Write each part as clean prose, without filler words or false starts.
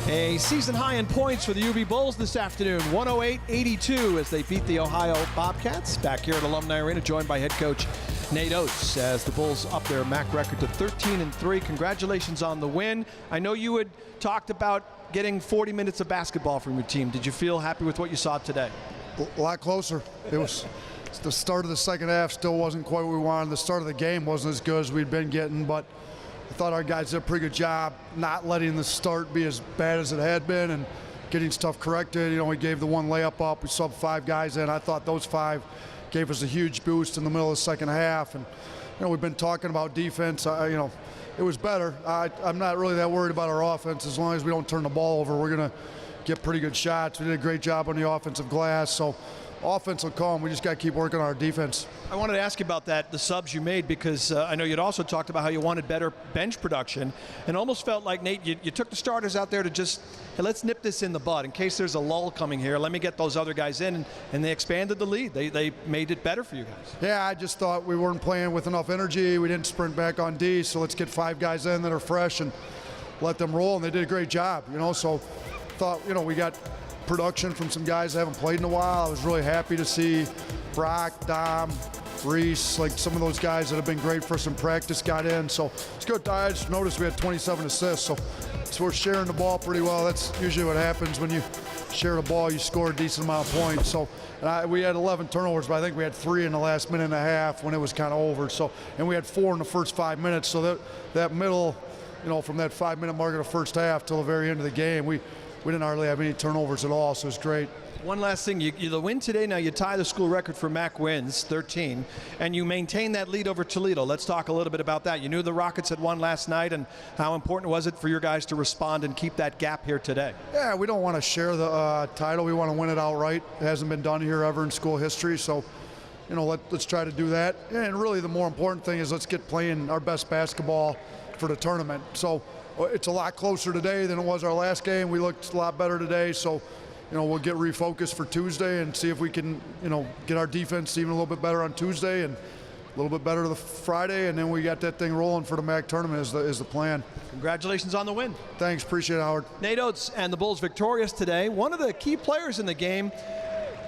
A season high in points for the UB Bulls this afternoon, 108-82 as they beat the Ohio Bobcats. Back here at Alumni Arena, joined by head coach Nate Oates as the Bulls up their MAC record to 13-3. Congratulations on the win. I know you had talked about getting 40 minutes of basketball from your team. Did you feel happy with what you saw today? A lot closer. It was the start of the second half still wasn't quite what we wanted. The start of the game wasn't as good as we'd been getting, but I thought our guys did a pretty good job not letting the start be as bad as it had been and getting stuff corrected. You know, we gave the one layup up. We subbed 5 guys in. I thought those 5 gave us a huge boost in the middle of the second half. And, you know, we've been talking about defense. You know, it was better. I'm not really that worried about our offense. As long as we don't turn the ball over, we're going to get pretty good shots. We did a great job on the offensive glass. So offense will come. We just got to keep working on our defense. I wanted to ask you about that, the subs you made, because I know you'd also talked about how you wanted better bench production, and almost felt like, Nate, you took the starters out there to just, hey, let's nip this in the bud. In case there's a lull coming here, let me get those other guys in, and they expanded the lead. They made it better for you guys. Yeah, I just thought we weren't playing with enough energy. We didn't sprint back on D, so let's get 5 guys in that are fresh and let them roll, and they did a great job, you know. So thought, you know, we got production from some guys that haven't played in a while. I was really happy to see Brock, Dom, Reese, like some of those guys that have been great for us in practice got in. So it's good. I just noticed we had 27 assists, so we're sharing the ball pretty well. That's usually what happens when you share the ball. You score a decent amount of points. So we had 11 turnovers, but I think we had 3 in the last minute and a half when it was kind of over. So, and we had 4 in the first 5 minutes. So that middle, you know, from that 5-minute mark of the first half till the very end of the game, we didn't hardly have any turnovers at all, so it was great. One last thing, the win today, now you tie the school record for MAC wins, 13, and you maintain that lead over Toledo. Let's talk a little bit about that. You knew the Rockets had won last night, and how important was it for your guys to respond and keep that gap here today? Yeah, we don't want to share the title. We want to win it outright. It hasn't been done here ever in school history, so you know, let's try to do that. And really the more important thing is let's get playing our best basketball for the tournament. So it's a lot closer today than it was our last game. We looked a lot better today, so you know, we'll get refocused for Tuesday and see if we can, you know, get our defense even a little bit better on Tuesday and a little bit better the Friday, and then we got that thing rolling for the MAC tournament is the plan. Congratulations on the win. Thanks, appreciate it, Howard. Nate Oates and the Bulls victorious today. One of the key players in the game,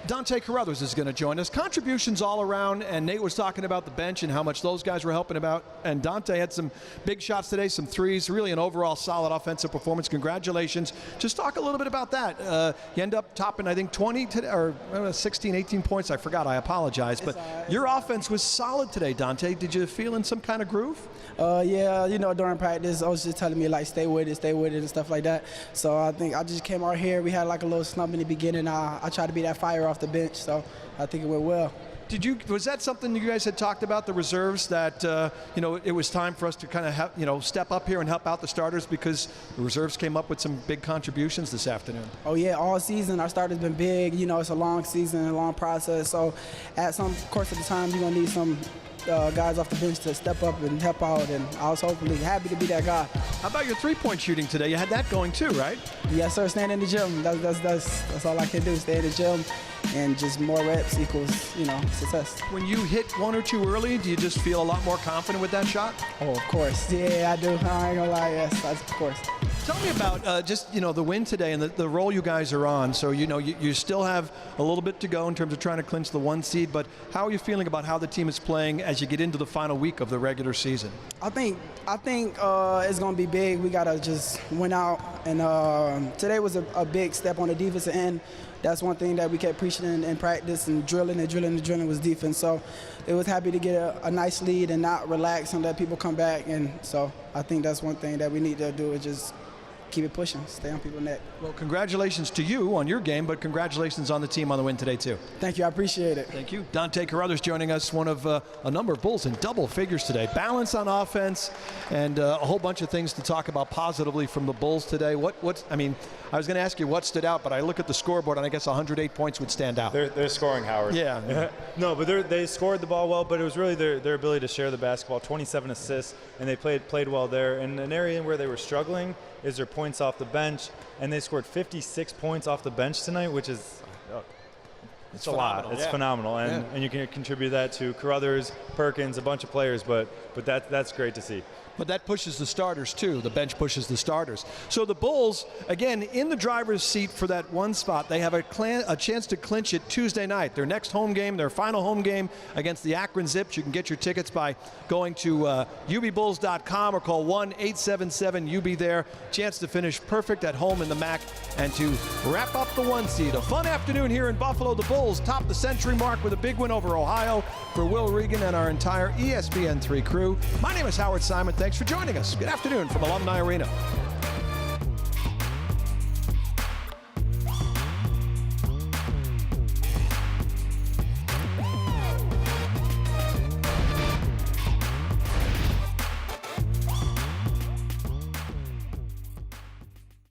Dante Carruthers, is going to join us. Contributions all around, and Nate was talking about the bench and how much those guys were helping about. And Dante had some big shots today, some threes, really an overall solid offensive performance. Congratulations. Just talk a little bit about that. You end up topping, I think, 20 today, or 16, 18 points. I forgot. I apologize. But your offense was solid today, Dante. Did you feel in some kind of groove? Yeah, you know, during practice, I was just telling me, like, stay with it, and stuff like that. So I think I just came out here. We had, like, a little slump in the beginning. I tried to be that fire off the bench, so I think it went well. Was that something you guys had talked about, the reserves, that you know, it was time for us to kind of you know, step up here and help out the starters, because the reserves came up with some big contributions this afternoon? Oh yeah, all season our starters been big. You know, it's a long season, a long process. So at some course of the time, you're gonna need some guys off the bench to step up and help out, and I was hopefully happy to be that guy. How about your three-point shooting today? You had that going too, right? Yes, sir. Staying in the gym. That's all I can do. Stay in the gym, and just more reps equals, you know, success. When you hit 1 or 2 early, do you just feel a lot more confident with that shot? Oh, of course. Yeah, I do. I ain't gonna lie. Yes, of course. Tell me about just, you know, the win today and the role you guys are on. So, you know, you still have a little bit to go in terms of trying to clinch the 1 seed, but how are you feeling about how the team is playing as you get into the final week of the regular season? I think it's going to be big. We got to just win out, and today was a big step on the defensive end. That's one thing that we kept preaching in practice and drilling was defense. So it was happy to get a nice lead and not relax and let people come back. And so I think that's one thing that we need to do, is just keep it pushing, stay on people's neck. Well, congratulations to you on your game, but congratulations on the team on the win today too. Thank you, I appreciate it. Thank you. Dante Carruthers joining us, one of a number of Bulls in double figures today. Balance on offense and a whole bunch of things to talk about positively from the Bulls today. I mean, I was going to ask you what stood out, but I look at the scoreboard and I guess 108 points would stand out. They're scoring, Howard. Yeah. No, but they scored the ball well, but it was really their ability to share the basketball. 27 assists, and they played well there. And an area where they were struggling is their points off the bench, and they scored 56 points off the bench tonight, which is it's a lot. It's phenomenal, and you can contribute that to Carruthers, Perkins, a bunch of players, but that's great to see. But that pushes the starters too. The bench pushes the starters. So the Bulls, again, in the driver's seat for that one spot. They have a chance to clinch it Tuesday night. Their next home game, their final home game against the Akron Zips. You can get your tickets by going to ubbulls.com or call 1-877-UB there. Chance to finish perfect at home in the MAC and to wrap up the 1 seed. A fun afternoon here in Buffalo. The Bulls top the century mark with a big win over Ohio. For Will Regan and our entire ESPN3 crew, my name is Howard Simon. Thanks for joining us. Good afternoon from Alumni Arena.